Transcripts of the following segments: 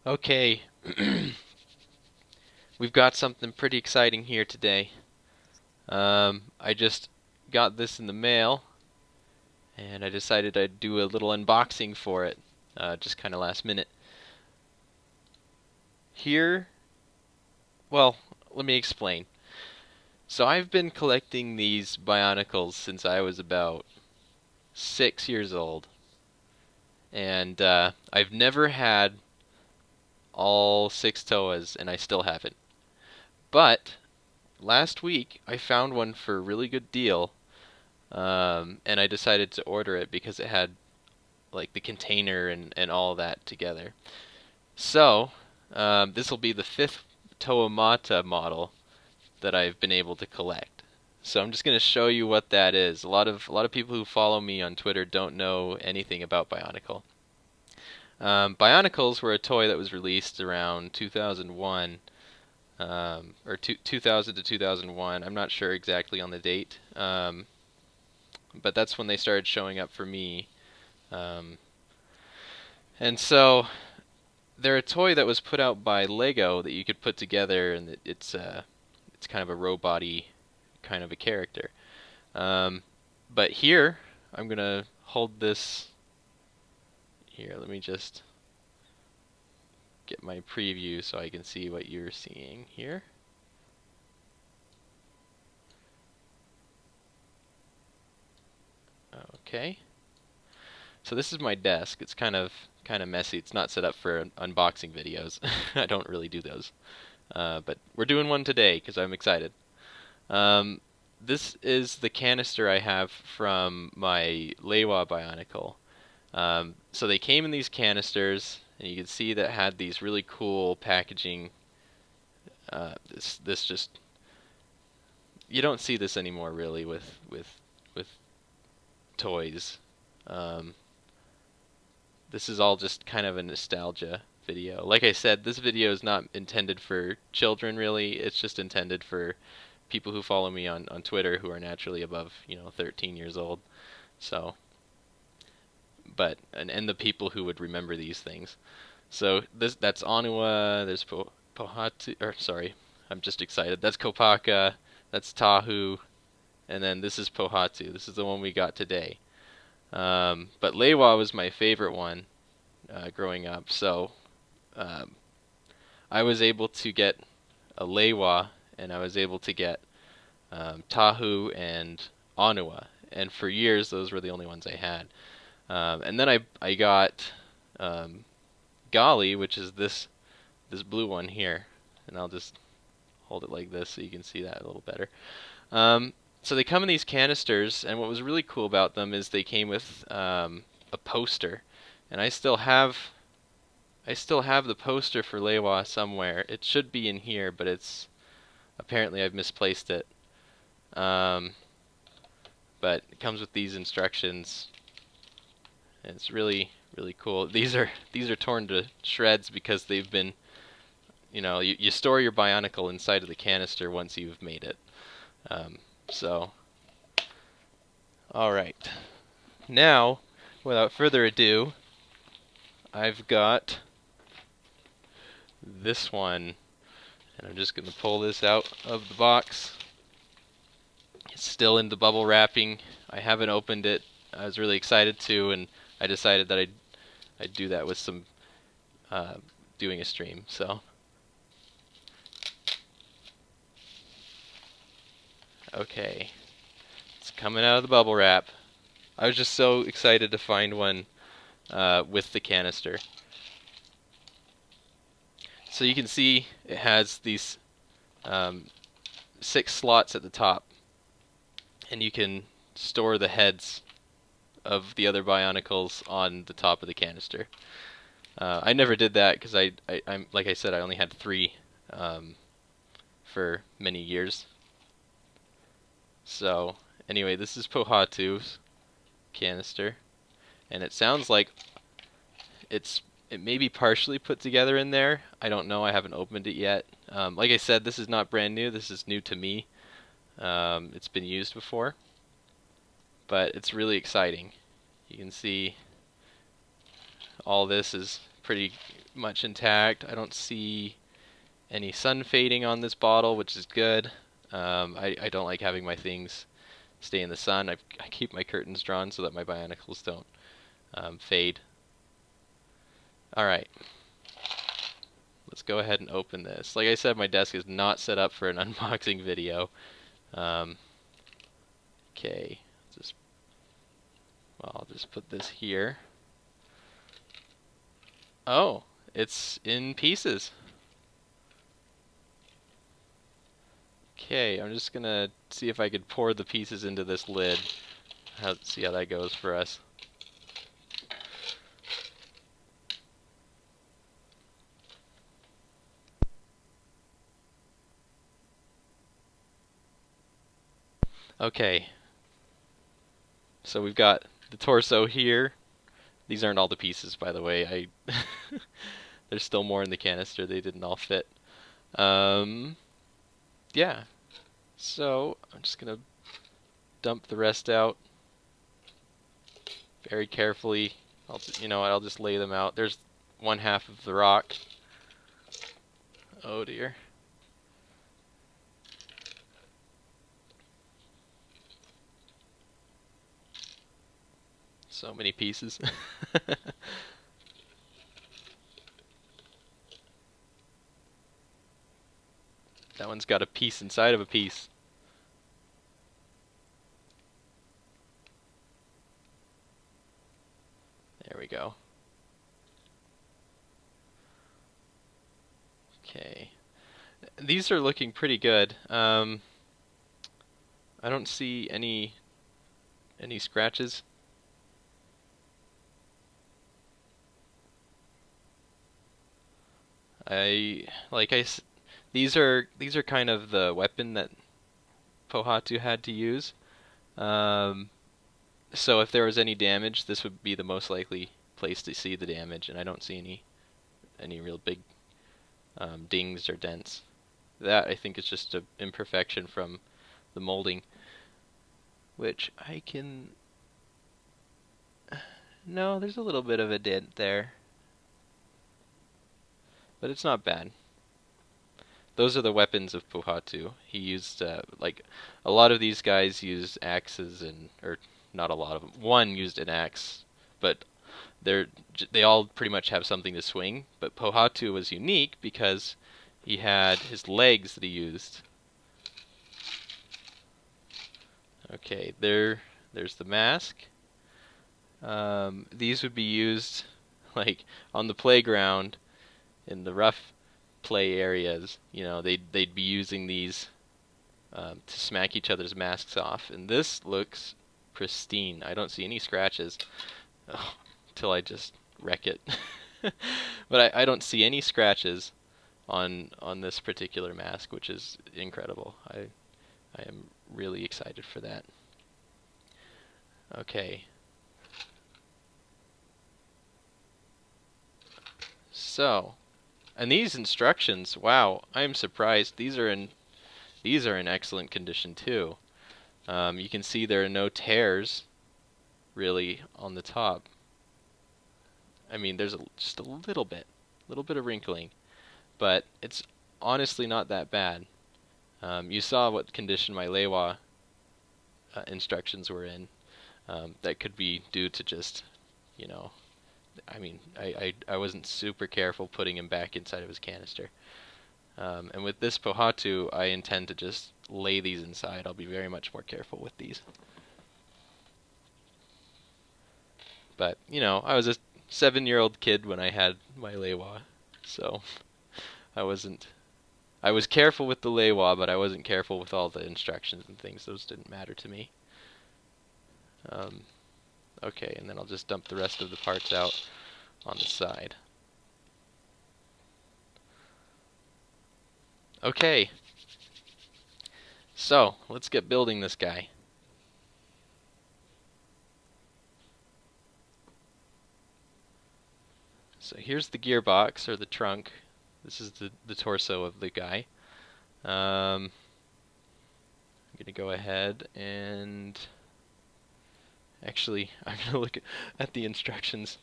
Okay, we've got something pretty exciting here today. I just got this in the mail, and I decided I'd do a little unboxing for it, just kind of last minute. Here, well, let me explain. So I've been collecting these Bionicles since I was about 6 years old, and I've never had all six Toas, and I still haven't. But last week I found one for a really good deal. And I decided to order it because it had like the container and all that together. So this will be the fifth Toa Mata model that I've been able to collect. So I'm just going to show you what that is. A lot of people who follow me on Twitter don't know anything about Bionicle. Bionicles were a toy that was released around 2001, or 2000 to 2001. I'm not sure exactly on the date. But that's when they started showing up for me. Um, and so they're a toy that was put out by Lego that you could put together, and it's kind of a robot-y kind of a character. But here I'm gonna hold this here. Let me just get my preview so I can see what you're seeing here. Okay. So this is my desk. It's kind of messy. It's not set up for unboxing videos. I don't really do those. But we're doing one today because I'm excited. Um, this is the canister I have from my Leiwa Bionicle. So they came in these canisters, and you can see that had these really cool packaging. This just you don't see this anymore really with toys. Um, this is all just kind of a nostalgia video. Like I said, this video is not intended for children really. It's just intended for people who follow me on Twitter who are naturally above, 13 years old. So, and the people who would remember these things. So that's Onua, there's Pohatu, or sorry, I'm just excited. That's Kopaka, that's Tahu, and then this is Pohatu. This is the one we got today. But Leiwa was my favorite one growing up, so um, I was able to get a Leiwa, and I was able to get Tahu and Onua, and for years those were the only ones I had. And then I got um, Gali, which is this blue one here, and I'll just hold it like this so you can see that a little better. So they come in these canisters, and what was really cool about them is they came with a poster, and I still have the poster for Leiwa somewhere. It should be in here, but it's apparently I've misplaced it. Um, but it comes with these instructions, and it's really cool. These are torn to shreds because they've been, you store your Bionicle inside of the canister once you've made it. So, all right. Now, without further ado, I've got this one, and I'm just going to pull this out of the box. It's still in the bubble wrapping. I haven't opened it. I was really excited to, and I decided that I'd do that with some doing a stream. So, okay, it's coming out of the bubble wrap. I was just so excited to find one with the canister. So you can see it has these 6 slots at the top, and you can store the heads of the other Bionicles on the top of the canister. I never did that because I'm like I said, I only had 3 for many years. So anyway, this is Pohatu's canister, and it sounds like it may be partially put together in there. I don't know. I haven't opened it yet. Like I said, this is not brand new. This is new to me. It's been used before, but it's really exciting. You can see all this is pretty much intact. I don't see any sun fading on this bottle, which is good. I don't like having my things stay in the sun. I keep my curtains drawn so that my Bionicles don't fade. Alright, let's go ahead and open this. Like I said, my desk is not set up for an unboxing video. Okay, I'll just put this here. Oh, it's in pieces. Okay, I'm just gonna see if I could pour the pieces into this lid. See how that goes for us. Okay, so we've got the torso here. These aren't all the pieces, by the way. There's still more in the canister. They didn't all fit. Yeah. So I'm just gonna dump the rest out very carefully. I'll just lay them out. There's one half of the rock. Oh dear. So many pieces. That one's got a piece inside of a piece. There we go. Okay. These are looking pretty good. I don't see any scratches. These are kind of the weapon that Pohatu had to use. So if there was any damage, this would be the most likely place to see the damage, and I don't see any real big dings or dents. That I think is just an imperfection from the molding, which I can. No, there's a little bit of a dent there, but it's not bad. Those are the weapons of Pohatu. He used like a lot of these guys used axes or not a lot of them. One used an axe, but they all pretty much have something to swing. But Pohatu was unique because he had his legs that he used. Okay, there's the mask. These would be used like on the playground in the rough play areas. They'd be using these to smack each other's masks off. And this looks pristine. I don't see any scratches until I just wreck it. But I don't see any scratches on this particular mask, which is incredible. I am really excited for that. Okay. So, and these instructions, wow, I'm surprised. These are in excellent condition too. You can see there are no tears really on the top. I mean, there's just a little bit of wrinkling, but it's honestly not that bad. You saw what condition my Leiwa instructions were in. That could be due to just, I mean, I wasn't super careful putting him back inside of his canister. And with this Pohatu, I intend to just lay these inside. I'll be very much more careful with these. But, I was a 7-year-old kid when I had my Leiwa, so I was careful with the Leiwa, but I wasn't careful with all the instructions and things. Those didn't matter to me. Okay, and then I'll just dump the rest of the parts out on the side. Okay, so let's get building this guy. So here's the gearbox, or the trunk. This is the torso of the guy. I'm going to go ahead and... Actually, I'm going to look at the instructions.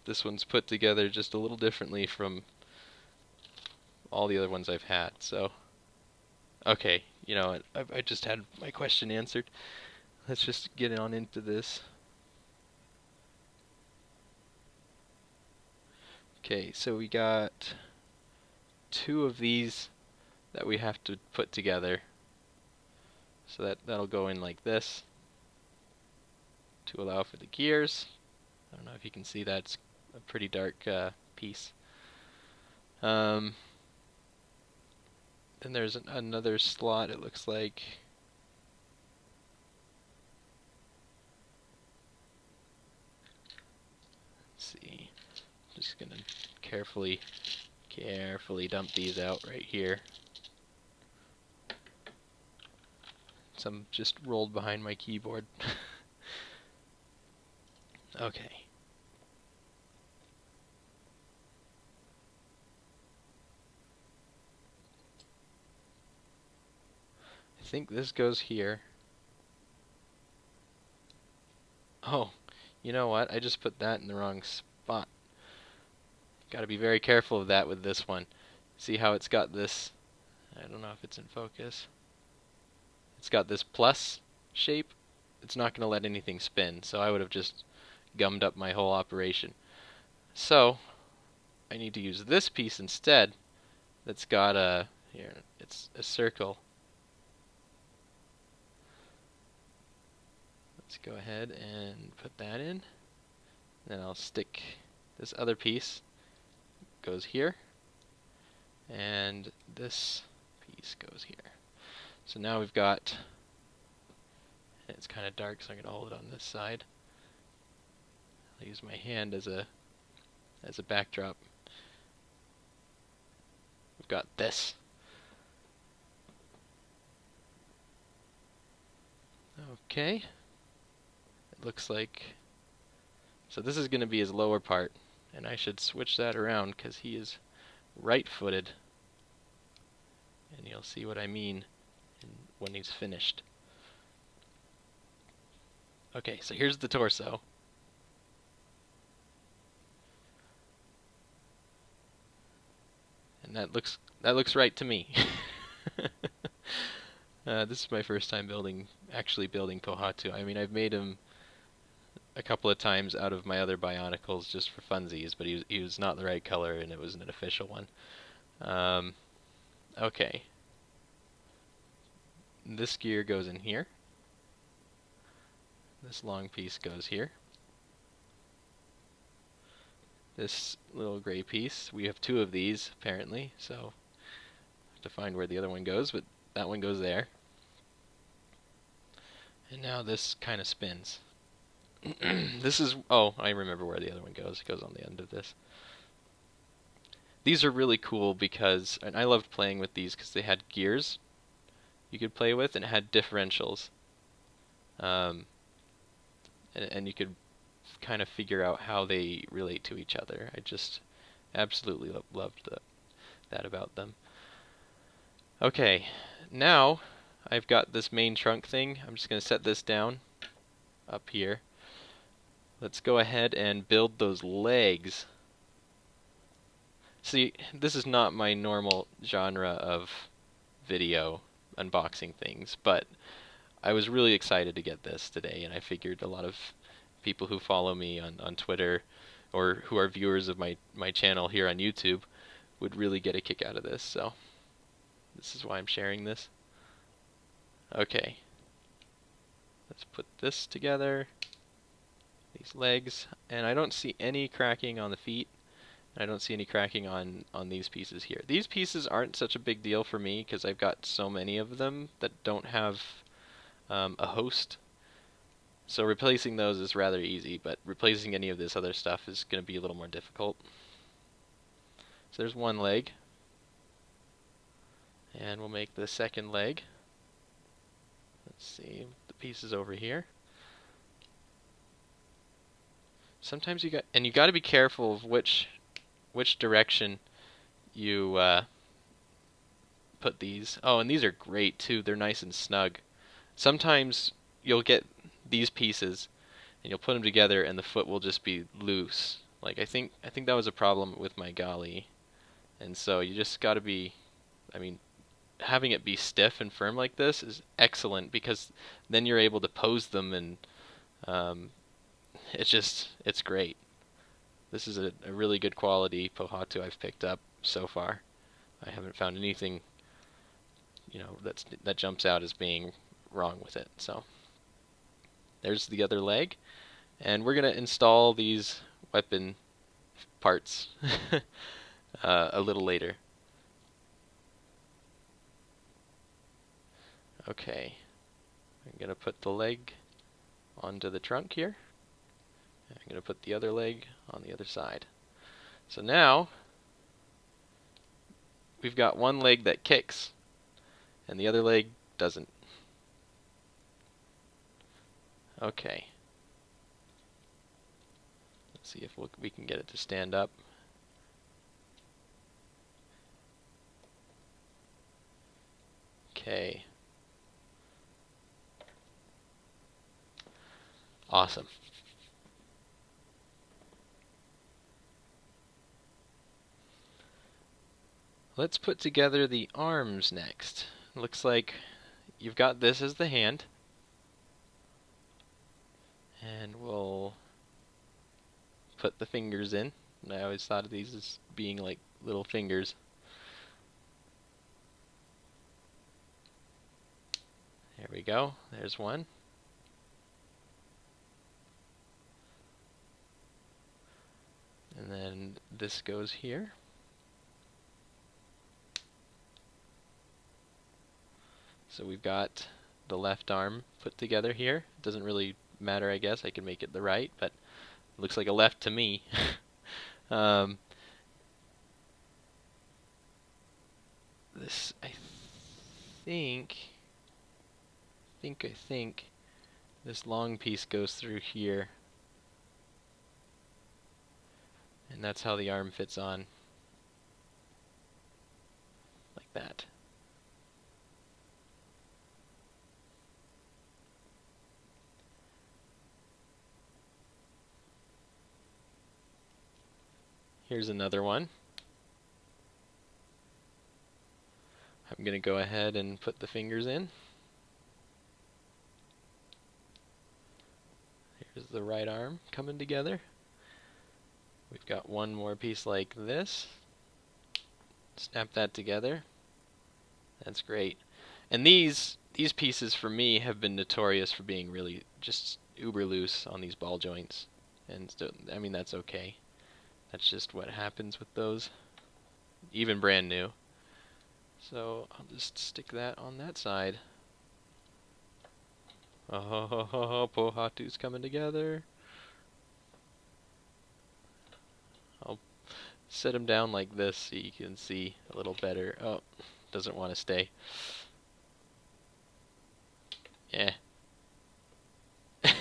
This one's put together just a little differently from all the other ones I've had. So, okay, you know what? I just had my question answered. Let's just get on into this. Okay, so we got 2 of these that we have to put together. So that'll go in like this to allow for the gears. I don't know if you can see that. It's a pretty dark piece. Then there's another slot, it looks like. Let's see. Just gonna carefully dump these out right here. Some just rolled behind my keyboard. Okay. I think this goes here. Oh, you know what? I just put that in the wrong spot. Got to be very careful of that with this one. See how it's got this, I don't know if it's in focus. It's got this plus shape. It's not going to let anything spin, so I would have just gummed up my whole operation. So, I need to use this piece instead that's got here, it's a circle. Let's go ahead and put that in. Then I'll stick this other piece, goes here, and this piece goes here. So now we've got, it's kind of dark, so I'm going to hold it on this side. I'll use my hand as a backdrop. We've got this. Okay. It looks like, so this is going to be his lower part, and I should switch that around because he is right-footed. And you'll see what I mean when he's finished. Okay, so here's the torso. And that looks right to me. This is my first time actually building Pohatu. I mean, I've made him a couple of times out of my other Bionicles just for funsies, but he was not the right color and it wasn't an official one. Okay. This gear goes in here. This long piece goes here. This little gray piece, we have 2 of these apparently, so I have to find where the other one goes, but that one goes there. And now this kind of spins. This is, oh, I remember where the other one goes. It goes on the end of this. These are really cool because, and I loved playing with these because they had gears you could play with and it had differentials. And you could kind of figure out how they relate to each other. I just absolutely loved that about them. Okay, now I've got this main trunk thing. I'm just going to set this down up here. Let's go ahead and build those legs. See, this is not my normal genre of video unboxing things, but I was really excited to get this today, and I figured a lot of people who follow me on Twitter or who are viewers of my channel here on YouTube would really get a kick out of this, so this is why I'm sharing this. Okay, let's put this together, these legs, and I don't see any cracking on the feet. I don't see any cracking on these pieces here. These pieces aren't such a big deal for me because I've got so many of them that don't have a host. So replacing those is rather easy, but replacing any of this other stuff is going to be a little more difficult. So there's one leg. And we'll make the second leg. Let's see, the pieces over here. Sometimes you got to be careful of which direction you put these. Oh, and these are great too. They're nice and snug. Sometimes you'll get these pieces and you'll put them together and the foot will just be loose. Like I think that was a problem with my Gali, and so you just got to be. I mean, having it be stiff and firm like this is excellent because then you're able to pose them, and um, it's great. This is a really good quality Pohatu I've picked up so far. I haven't found anything, that jumps out as being wrong with it. So there's the other leg, and we're gonna install these weapon parts a little later. Okay, I'm gonna put the leg onto the trunk here. I'm gonna put the other leg on the other side. So now we've got one leg that kicks, and the other leg doesn't. Okay. Let's see if we can get it to stand up. Okay. Awesome. Let's put together the arms next. Looks like you've got this as the hand. And we'll put the fingers in. And I always thought of these as being like little fingers. There we go. There's one. And then this goes here. So we've got the left arm put together here. It doesn't really matter, I guess. I can make it the right, but it looks like a left to me. This, I think this long piece goes through here. And that's how the arm fits on. Like that. Here's another one. I'm going to go ahead and put the fingers in. Here's the right arm coming together. We've got one more piece like this. Snap that together. That's great. And these pieces for me have been notorious for being really just uber loose on these ball joints. And so, I mean, that's okay. That's just what happens with those, even brand new. So I'll just stick that on that side. Oh, Pohatu's coming together. I'll set him down like this so you can see a little better. Oh, doesn't want to stay. Yeah. I'll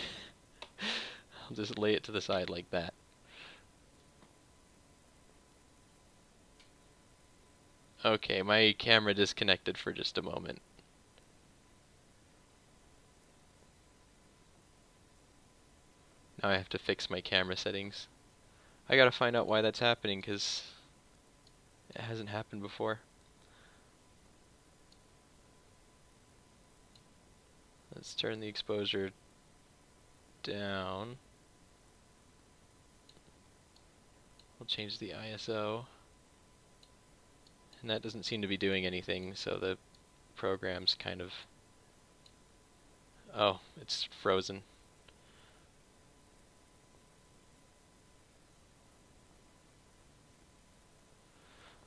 just lay it to the side like that. Okay, my camera disconnected for just a moment. Now I have to fix my camera settings. I gotta find out why that's happening, because it hasn't happened before. Let's turn the exposure down. We'll change the ISO. And that doesn't seem to be doing anything, so the program's kind of... Oh, it's frozen.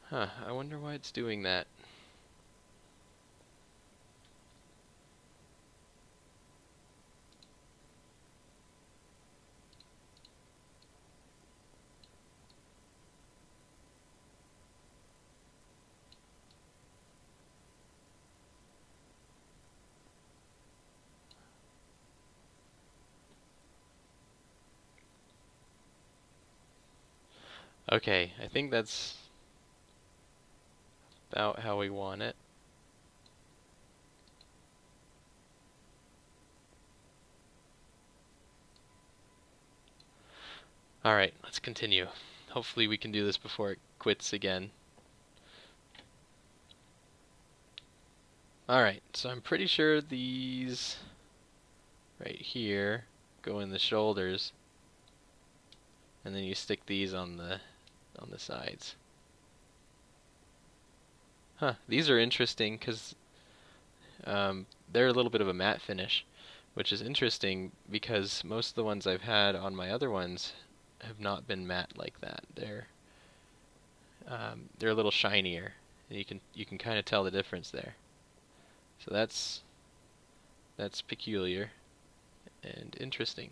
Huh, I wonder why it's doing that. Okay, I think that's about how we want it. Alright, let's continue. Hopefully we can do this before it quits again. Alright, so I'm pretty sure these right here go in the shoulders, and then you stick these on the sides. Huh, these are interesting because they're a little bit of a matte finish, which is interesting because most of the ones I've had on my other ones have not been matte like that. They're a little shinier, and you can kind of tell the difference there. So that's peculiar and interesting.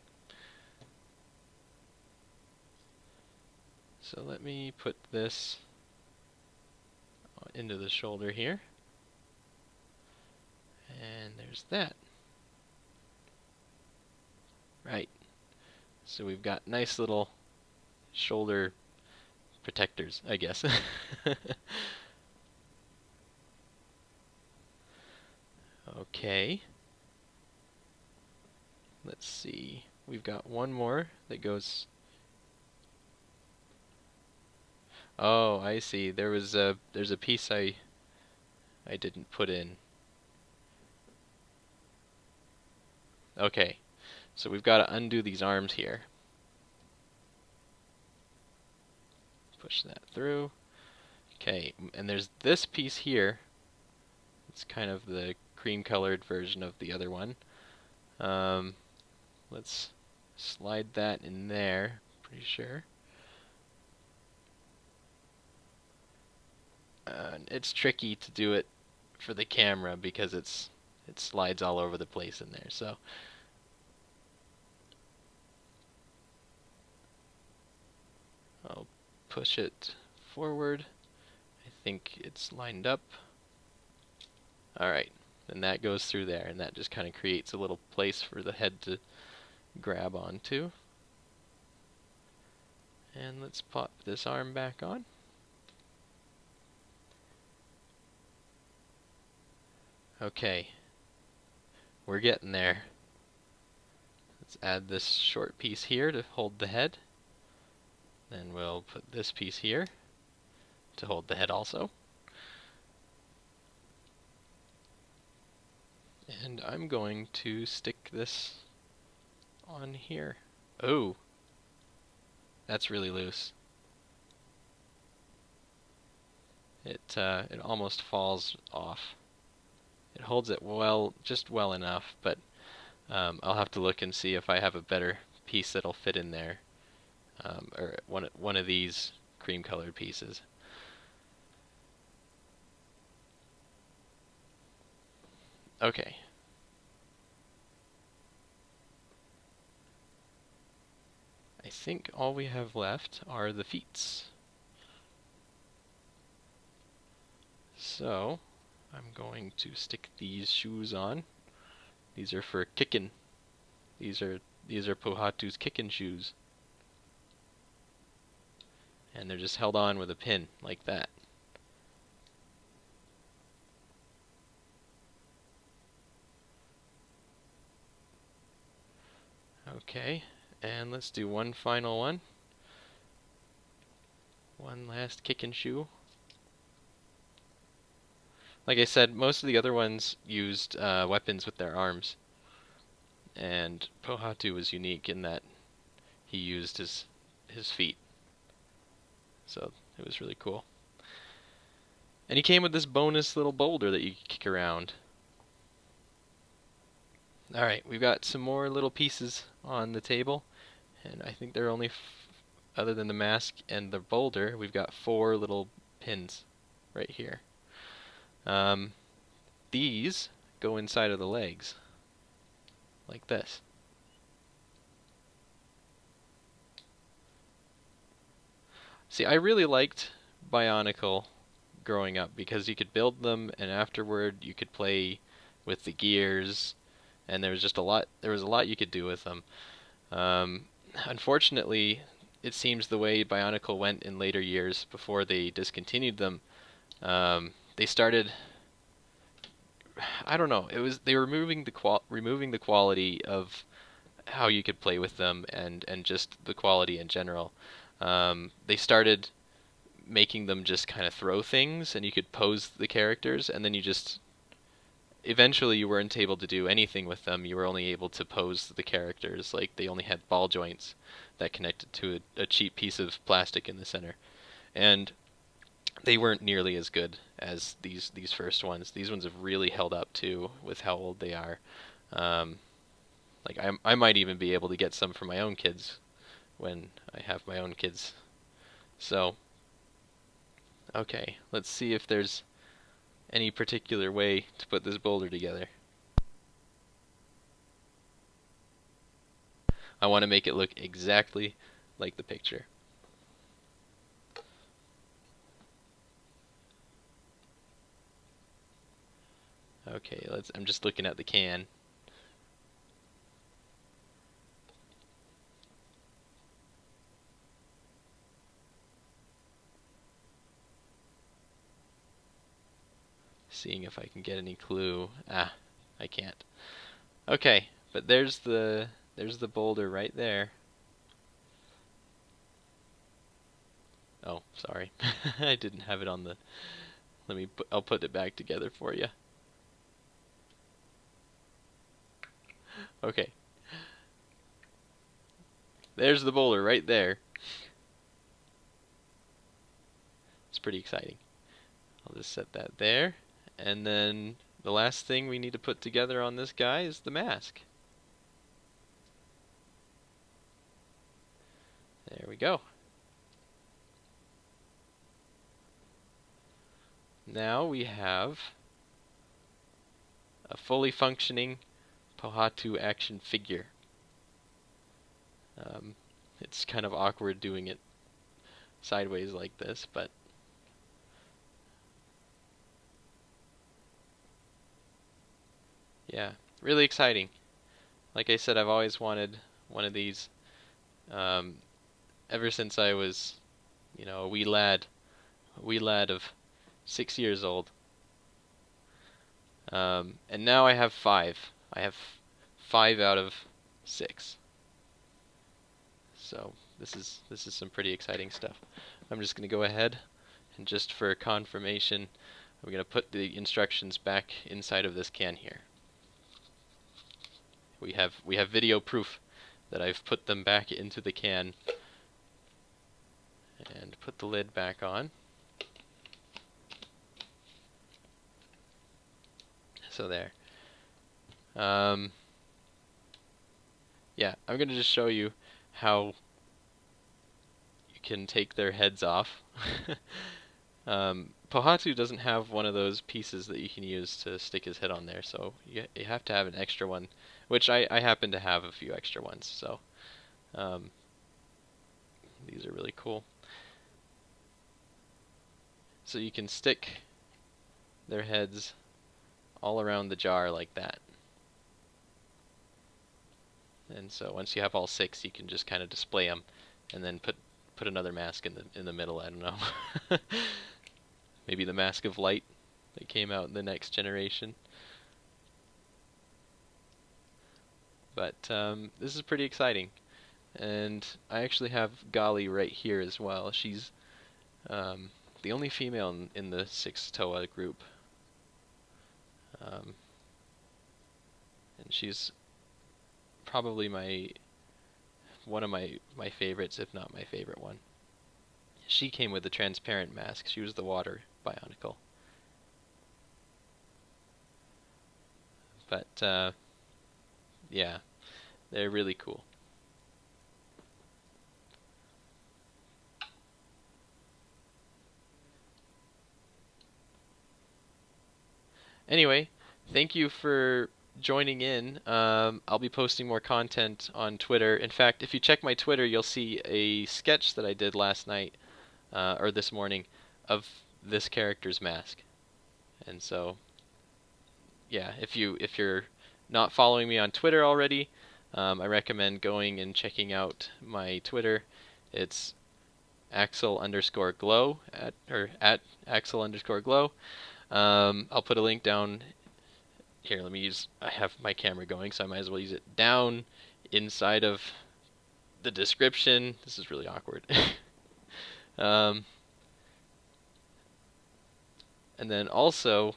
So let me put this into the shoulder here. And there's that. Right. So we've got nice little shoulder protectors, I guess. Okay. Let's see. We've got one more that goes... Oh, I see. There's a piece I didn't put in. Okay. So we've got to undo these arms here. Push that through. Okay, and there's this piece here. It's kind of the cream-colored version of the other one. Let's slide that in there, pretty sure. It's tricky to do it for the camera because it slides all over the place in there. So I'll push it forward. I think it's lined up. Alright, and that goes through there, and that just kind of creates a little place for the head to grab onto. And let's pop this arm back on. Okay, we're getting there. Let's add this short piece here to hold the head. Then we'll put this piece here to hold the head also. And I'm going to stick this on here. Oh, that's really loose. It almost falls off. It holds it well, just well enough, but I'll have to look and see if I have a better piece that'll fit in there, or one of these cream-colored pieces. Okay. I think all we have left are the feet. So, I'm going to stick these shoes on. These are for kicking. These are Pohatu's kicking shoes. And they're just held on with a pin, like that. Okay, and let's do one final one. One last kicking shoe. Like I said, most of the other ones used weapons with their arms. And Pohatu was unique in that he used his feet. So it was really cool. And he came with this bonus little boulder that you could kick around. Alright, we've got some more little pieces on the table. And I think they're only, other than the mask and the boulder, we've got 4 little pins right here. These go inside of the legs, like this. See, I really liked Bionicle growing up because you could build them, and afterward you could play with the gears, and there was just a lot. There was a lot you could do with them. Unfortunately, it seems the way Bionicle went in later years before they discontinued them, they started. I don't know. They were removing the quality of how you could play with them and just the quality in general. They started making them just kind of throw things, and you could pose the characters, and then you just eventually you weren't able to do anything with them. You were only able to pose the characters. Like, they only had ball joints that connected to a cheap piece of plastic in the center, and they weren't nearly as good as these first ones. These ones have really held up too with how old they are. Um, like, I might even be able to get some for my own kids when I have my own kids. So, okay, let's see if there's any particular way to put this boulder together. I want to make it look exactly like the picture. Okay, I'm just looking at the can. Seeing if I can get any clue. Ah, I can't. Okay, but there's the boulder right there. Oh, sorry. I didn't have it on the... I'll put it back together for you. Okay. There's the boulder right there. It's pretty exciting. I'll just set that there. And then the last thing we need to put together on this guy is the mask. There we go. Now we have a fully functioning Pohatu action figure. It's kind of awkward doing it sideways like this, but yeah, really exciting. Like I said, I've always wanted one of these ever since I was, a wee lad of 6 years old. And now I have 5. I have 5 out of 6. So this is some pretty exciting stuff. I'm just going to go ahead and, just for confirmation, I'm going to put the instructions back inside of this can here. We have video proof that I've put them back into the can, and put the lid back on. So there. Yeah, I'm going to just show you how you can take their heads off. Pohatu doesn't have one of those pieces that you can use to stick his head on there, so you have to have an extra one, which I happen to have a few extra ones, so these are really cool. So you can stick their heads all around the jar like that. And so once you have all 6, you can just kind of display them, and then put another mask in the middle. I don't know. Maybe the Mask of Light that came out in the next generation. But this is pretty exciting, and I actually have Gali right here as well. She's the only female in the 6 Toa group, and she's probably one of my favorites, if not my favorite one. She came with a transparent mask. She was the water Bionicle. But yeah, they're really cool. Anyway, thank you for joining in. I'll be posting more content on Twitter. In fact, if you check my Twitter, you'll see a sketch that I did last night, or this morning, of this character's mask. And so, yeah, if you're not following me on Twitter already, I recommend going and checking out my Twitter. It's Axel_glow at Axel_glow. I'll put a link down here. I have my camera going, so I might as well use it. Down inside of the description. This is really awkward. um, and then also,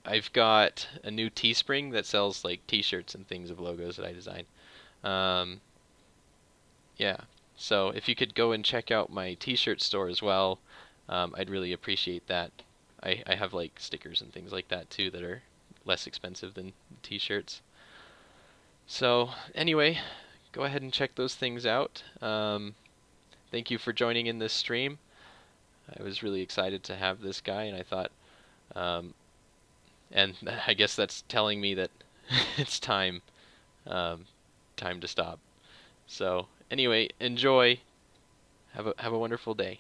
I've got a new Teespring that sells like T-shirts and things of logos that I design. Um, yeah, so if you could go and check out my T-shirt store as well, I'd really appreciate that. I have like stickers and things like that too that are less expensive than T-shirts. So anyway, go ahead and check those things out. Thank you for joining in this stream. I was really excited to have this guy, and I thought, um, and I guess that's telling me that it's um, time to stop. So anyway, enjoy. Have a wonderful day.